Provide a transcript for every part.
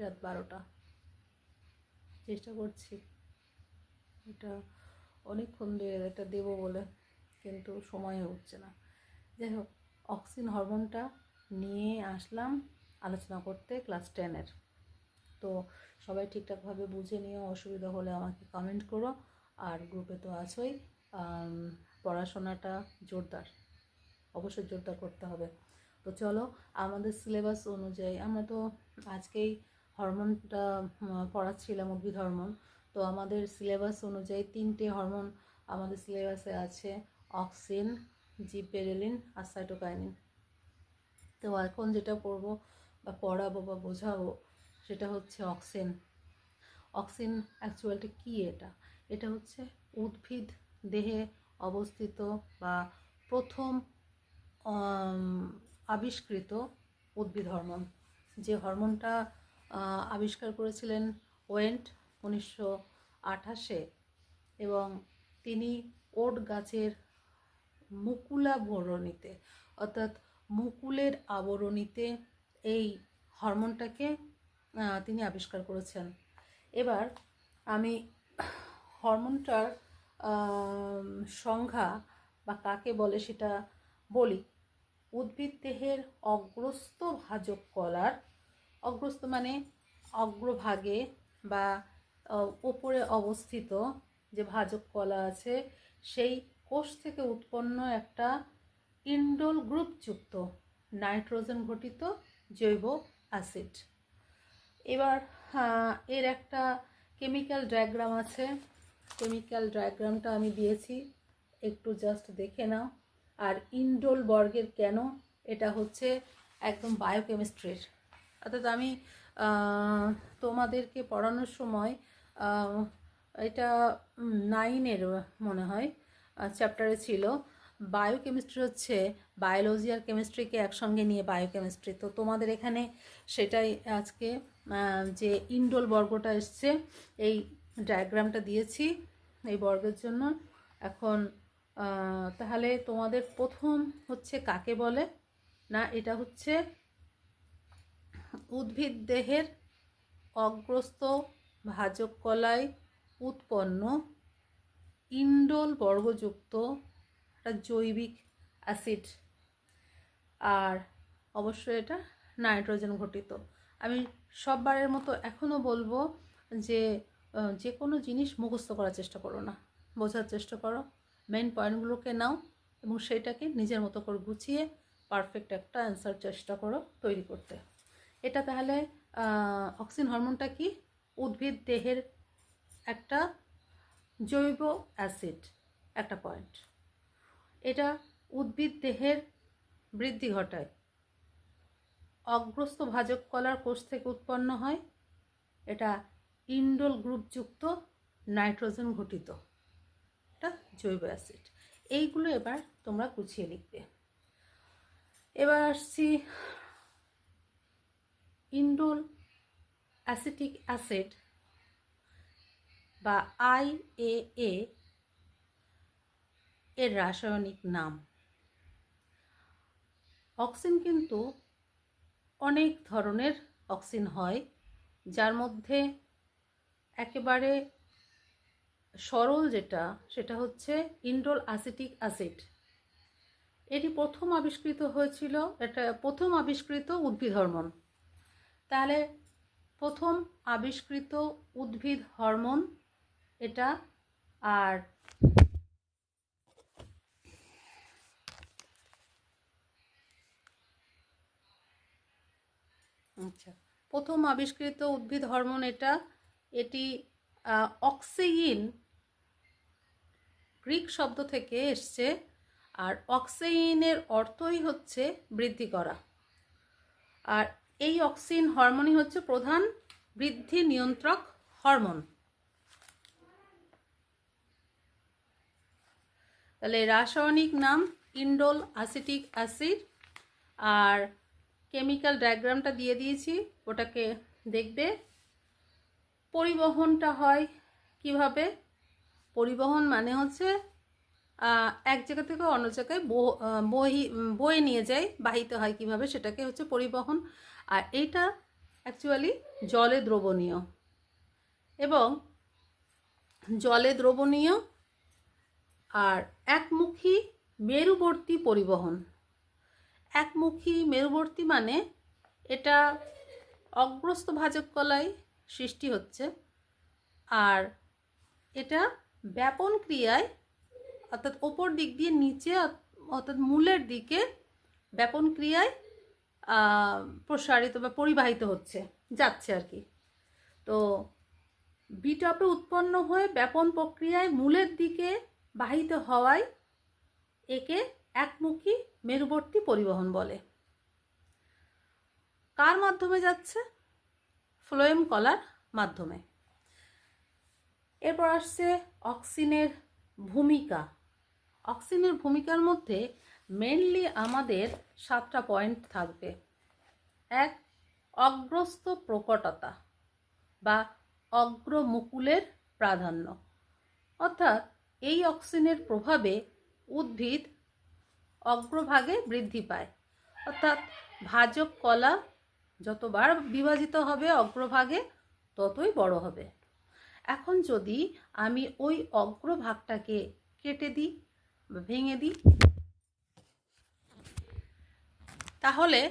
রাত 12টা। চেষ্টা করছি এটা অনেকক্ষণ এটা দেবো বলে, কিন্তু সময় হচ্ছে না। যাই হোক, অক্সিন হরমোনটা নিয়ে আসলাম আলোচনা করতে ক্লাস 10-এর। তো সবাই ঠিকঠাকভাবে বুঝে নিও, অসুবিধা হলে আমাকে কমেন্ট করো। আর গ্রুপে তো আছোই। পড়াশোনাটা জোরদার, অবশ্যই জোরদার করতে হবে। তো চলো, আমাদের সিলেবাস অনুযায়ী আমরা তো আজকেই হরমোনটা পড়াচ্ছিলাম, উদ্ভিদ হরমোন। তো আমাদের সিলেবাস অনুযায়ী 3টে হরমোন আমাদের সিলেবাসে আছে: অক্সিন, জিবেরেলিন আর সাইটোকাইনিন। তো এখন যেটা পড়বো বা পড়াবো বা বোঝাবো সেটা হচ্ছে অক্সিন। অক্সিন অ্যাকচুয়ালি কী? এটা হচ্ছে উদ্ভিদ দেহে অবস্থিত বা প্রথম আবিষ্কৃত উদ্ভিদ হরমোন। যে হরমোনটা আবিষ্কার করেছিলেন ওয়েন্ট 1928-এ, এবং তিনি ওট গাছের মুকুলাবরণীতে, অর্থাৎ মুকুলের আবরণীতে এই হরমোনটাকে তিনি আবিষ্কার করেছেন। এবার আমি হরমোনটার সংজ্ঞা বা কাকে বলে সেটা বলি। উদ্ভিদ দেহের অগ্রস্থ ভাজক কলার, অগ্রস্থ মানে অগ্রভাগে বা ওপরে অবস্থিত যে ভাজক কলা আছে, সেই কোষ থেকে উৎপন্ন একটা ইন্ডোল গ্রুপযুক্ত নাইট্রোজেন ঘটিত জৈব অ্যাসিড। এবার এর একটা কেমিক্যাল ডায়াগ্রাম আছে। কেমিক্যাল ডায়াগ্রামটা আমি দিয়েছি, একটু জাস্ট দেখে নাও। আর ইন্ডোল বর্গের কেন, এটা হচ্ছে একদম বায়োকেমিস্ট্রির। অর্থাৎ আমি তোমাদেরকে পড়ানোর সময় এটা 9-এর মনে হয় চ্যাপ্টারে ছিল। বায়োকেমিস্ট্রি হচ্ছে বায়োলজি আর কেমিস্ট্রিকে একসঙ্গে নিয়ে বায়োকেমিস্ট্রি। তো তোমাদের এখানে সেটাই আজকে যে ইন্ডোল বর্গটা এসছে, এই ডায়াগ্রামটা দিয়েছি এই বর্গের জন্য। এখন তাহলে তোমাদের প্রথম হচ্ছে কাকে বলে না, এটা হচ্ছে উদ্ভিদ দেহের অগ্রস্থ ভাজক কলায় উৎপন্ন ইন্ডোল বর্গযুক্ত একটা জৈবিক অ্যাসিড, আর অবশ্যই এটা নাইট্রোজেন ঘটিত। আমি সববারের মতো এখনও বলবো যে যে কোনো জিনিস মুখস্থ করার চেষ্টা করো না, বোঝার চেষ্টা করো, মেন পয়েন্টগুলোকে নাও এবং সেটাকে নিজের মতো করে গুছিয়ে পারফেক্ট একটা অ্যান্সার চেষ্টা করো তৈরি করতে। এটা তাহলে অক্সিন হরমোনটা কি? উদ্ভিদ দেহের একটা জৈব অ্যাসিড, একটা পয়েন্ট। এটা উদ্ভিদ দেহের বৃদ্ধি ঘটায়, অগ্রস্থ ভাজক কলার কোষ থেকে উৎপন্ন হয়, এটা ইন্ডোল গ্রুপযুক্ত নাইট্রোজেন ঘটিত একটা জৈব অ্যাসিড। এইগুলো এবার তোমরা গুছিয়ে লিখবে। এবার আসছি ইন্ডোল অ্যাসিটিক অ্যাসিড বা IAA এর রাসায়নিক নাম। অক্সিন কিন্তু অনেক ধরনের অক্সিন হয়, যার মধ্যে একেবারে সরল যেটা সেটা হচ্ছে ইন্ডোল অ্যাসিটিক অ্যাসিড। এটি প্রথম আবিষ্কৃত হয়েছিল, এটা প্রথম আবিষ্কৃত উদ্ভিদ হরমোন। তাহলে প্রথম আবিষ্কৃত উদ্ভিদ হরমোন এটা। আর আচ্ছা, প্রথম আবিষ্কৃত উদ্ভিদ হরমোন এটা। এটি অক্সেইন গ্রিক শব্দ থেকে এসছে, আর অক্সেইনের অর্থই হচ্ছে বৃদ্ধি করা। আর এই অক্সিন হরমোনই হচ্ছে প্রধান বৃদ্ধি নিয়ন্ত্রক হরমোন। তাহলে রাসায়নিক নাম ইন্ডোল অ্যাসিটিক অ্যাসিড, আর কেমিক্যাল ডায়াগ্রামটা দিয়ে দিয়েছি, ওটাকে দেখবে। পরিবহনটা হয় কিভাবে? পরিবহন মানে হচ্ছে এক জায়গা থেকে অন্য জায়গায় বয়ে নিয়ে যায়, বাহিত হয় কিভাবে, সেটাকে হচ্ছে পরিবহন। আর এইটা অ্যাকচুয়ালি জলে দ্রবণীয়, এবং জলে দ্রবণীয় আর একমুখী মেরুবর্তী পরিবহন। একমুখী মেরুবর্তী মানে এটা অগ্রস্থ ভাজক কলায় সৃষ্টি হচ্ছে, আর এটা ব্যাপন ক্রিয়ায় অর্থাৎ ওপর দিক দিয়ে নিচে অর্থাৎ মূলের দিকে ব্যাপন ক্রিয়ায় প্রসারিত বা পরিবাহিত হচ্ছে, যাচ্ছে আর কি। তো বিটপে উৎপন্ন হয়ে ব্যাপন প্রক্রিয়ায় মূলের দিকে বাহিত হওয়ায় একে একমুখী মেরুবর্তী পরিবহন বলে। কার মাধ্যমে যাচ্ছে? ফ্লোয়েম কলার মাধ্যমে। এরপর আসছে অক্সিনের ভূমিকা। অক্সিনের ভূমিকার মধ্যে মেনলি আমাদের 7টা পয়েন্ট থাকবে। 1, অগ্রস্থ প্রকটতা বা অগ্রমুকুলের প্রাধান্য, অর্থাৎ এই অক্সিনের প্রভাবে উদ্ভিদ অগ্রভাগে বৃদ্ধি পায়, অর্থাৎ ভাজক কলা যতবার বিভাজিত হবে অগ্রভাগে ততই বড় হবে। এখন যদি আমি ওই অগ্রভাগটাকে কেটে দিই বা ভেঙে দিই, তাহলে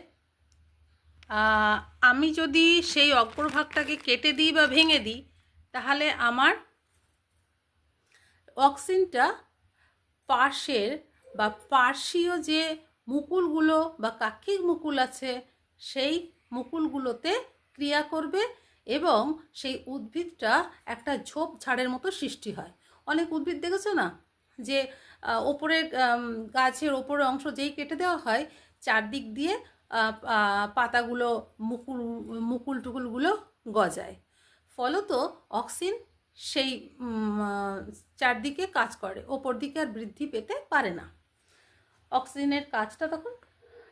আমি যদি সেই অগ্রভাগটাকে কেটে দিই বা ভেঙে দিই, তাহলে আমার অক্সিনটা পার্শ্বের বা পার্শ্বীয় যে মুকুলগুলো বা কাক্ষিক মুকুল আছে সেই মুকুলগুলোতে ক্রিয়া করবে এবং সেই উদ্ভিদটা একটা ঝোপঝাড়ের মতো সৃষ্টি হয়। অনেক উদ্ভিদ দেখেছো না, যে ওপরের গাছের ওপরের অংশ যেই কেটে দেওয়া হয়, চারদিক দিয়ে পাতাগুলো মুকুল টুকুলগুলো গজায়। ফলত অক্সিন সেই চারদিকে কাজ করে, ওপর দিকে আর বৃদ্ধি পেতে পারে না। অক্সিজেনের কাজটা তখন